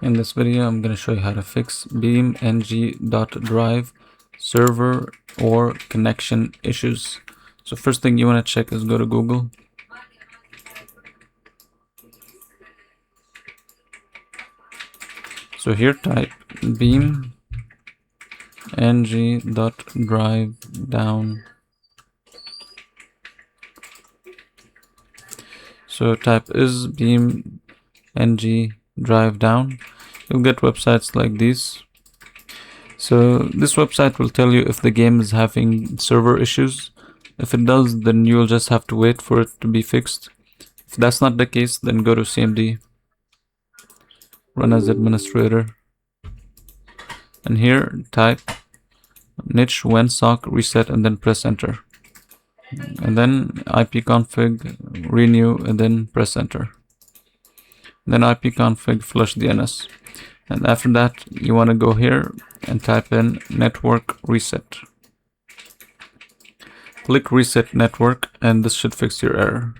In this video, I'm going to show you how to fix BeamNG.drive server or connection issues. So first thing you want to check is go to Google. So here type BeamNG.drive down. So type is BeamNG.drive down. You'll get websites like these. So this website will tell you if the game is having server issues. If it does, then you'll just have to wait for it to be fixed. If that's not the case, then go to CMD, run as administrator, and here type niche when sock reset and then press enter. And then ipconfig renew and then press enter. Then ipconfig flush DNS. And after that, you want to go here and type in network reset. Click reset network and this should fix your error.